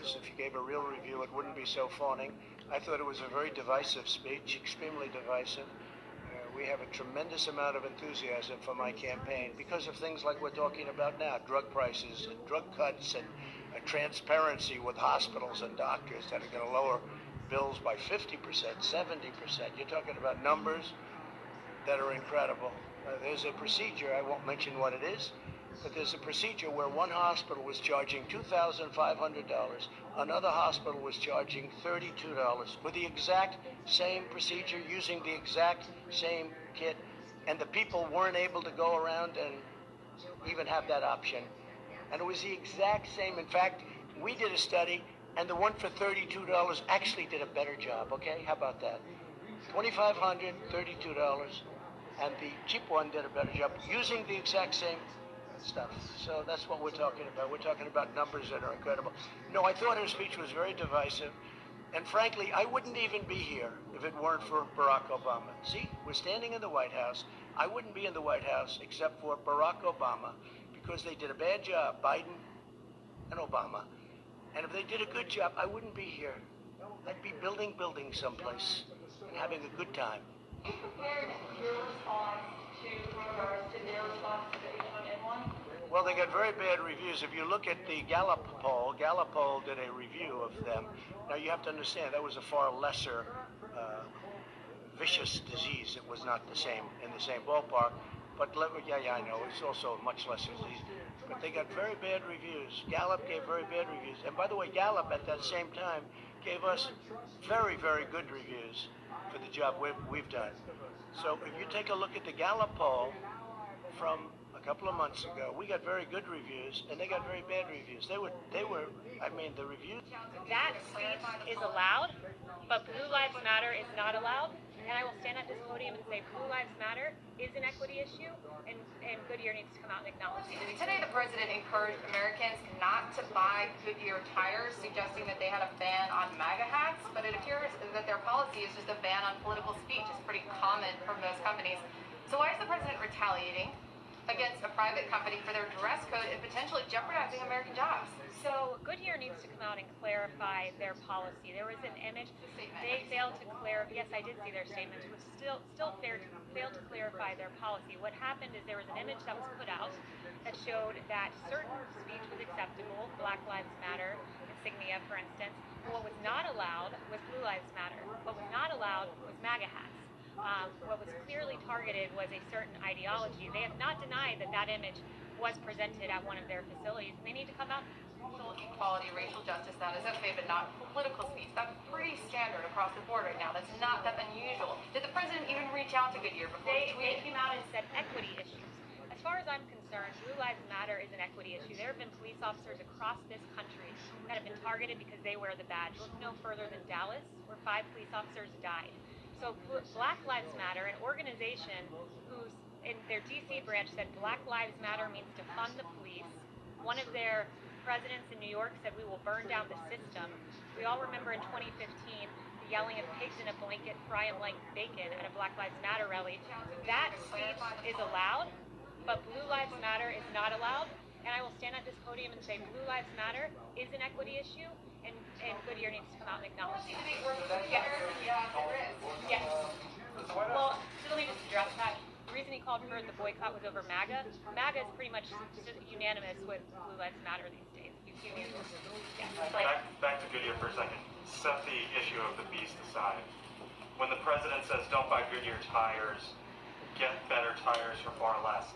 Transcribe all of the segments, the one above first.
reviews. If you gave a real review, it wouldn't be so fawning. I thought it was a very divisive speech, extremely divisive. We have a tremendous amount of enthusiasm for my campaign because of things like we're talking about now, drug prices and drug cuts and transparency with hospitals and doctors that are going to lower bills by 50%, 70%. You're talking about numbers that are incredible. There's a procedure, I won't mention what it is, but there's a procedure where one hospital was charging $2,500, another hospital was charging $32 for the exact same procedure, using the exact same kit, and the people weren't able to go around and even have that option. And it was the exact same. In fact, we did a study, and the one for $32 actually did a better job, okay? How about that? $2,500, $32, and the cheap one did a better job using the exact same stuff. So that's what we're talking about. We're talking about numbers that are incredible. No, I thought her speech was very divisive. And frankly, I wouldn't even be here if it weren't for Barack Obama. See, we're standing in the White House. I wouldn't be in the White House except for Barack Obama because they did a bad job, Biden and Obama. And if they did a good job, I wouldn't be here. I'd be building buildings someplace and having a good time. You compared your response to regards to their response to the H1N1? Well, they got very bad reviews. If you look at the Gallup poll did a review of them. Now, you have to understand, that was a far lesser vicious disease. It was not the same, in the same ballpark. But, yeah, I know, it's also a much lesser disease. But they got very bad reviews. Gallup gave very bad reviews. And by the way, Gallup at that same time gave us very, very good reviews for the job we've done. So if you take a look at the Gallup poll from a couple of months ago, we got very good reviews, and they got very bad reviews. They were, I mean, the reviews. That speech is allowed, but Blue Lives Matter is not allowed. And I will stand at this podium and say Blue Lives Matter is an equity issue, and Goodyear needs to come out and acknowledge it. Today, the president encouraged Americans not to buy Goodyear tires, suggesting that they had a ban on MAGA hats, but it appears that their policy is just a ban on political speech. It's pretty common for most companies. So why is the president retaliating against a private company for their dress code and potentially jeopardizing American jobs? So Goodyear needs to come out and clarify their policy. There was an image. They failed to clarify. Yes, I did see their statements. Was still failed to clarify their policy. What happened is there was an image that was put out that showed that certain speech was acceptable, Black Lives Matter insignia, for instance. What was not allowed was Blue Lives Matter. What was not allowed was MAGA hats. What was clearly targeted was a certain ideology. They have not denied that that image was presented at one of their facilities, and they need to come out. Social equality, racial justice, that is okay, but not political speech. That's pretty standard across the board right now. That's not that unusual. Did the president even reach out to Goodyear before They came out and said equity issues. As far as I'm concerned, Blue Lives Matter is an equity issue. There have been police officers across this country that have been targeted because they wear the badge. Look no further than Dallas, where 5 police officers died. So Black Lives Matter, an organization whose in their DC branch said Black Lives Matter means to fund the police. One of their presidents in New York said we will burn down the system. We all remember in 2015 the yelling of pigs in a blanket, fry 'em like bacon at a Black Lives Matter rally. That speech is allowed, but Blue Lives Matter is not allowed. And I will stand at this podium and say Blue Lives Matter is an equity issue, and Goodyear needs to come out and acknowledge it. Yes. Yes. Well, so let me just address that. The reason he called for the boycott was over MAGA. MAGA is pretty much unanimous with Blue Lives Matter these days. Back to Goodyear for a second. Set the issue of the beast aside. When the president says don't buy Goodyear tires, get better tires for far less,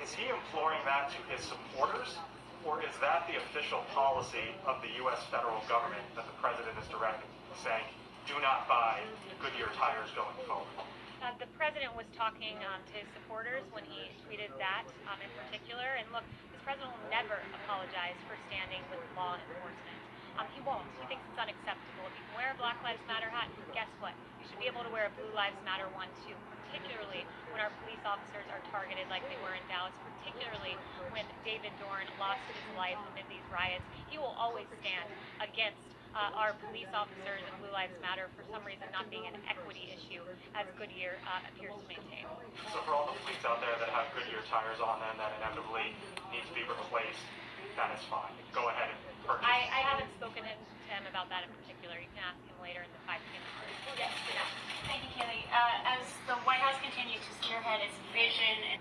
is he imploring that to his supporters, or is that the official policy of the U.S. federal government that the president is directing, saying do not buy Goodyear tires going forward? The president was talking to his supporters when he tweeted that in particular. And look, this president will never apologize for standing with law enforcement. He won't. He thinks it's unacceptable. If you can wear a Black Lives Matter hat, guess what? You should be able to wear a Blue Lives Matter one too, particularly when our police officers are targeted like they were in Dallas, particularly when David Dorn lost his life amid these riots. He will always stand against our police officers and Blue Lives Matter for some reason not being an equity issue, as Goodyear appears to maintain. So for all the fleets out there that have Goodyear tires on them that inevitably need to be replaced, that is fine. Go ahead and purchase. I haven't spoken to vision and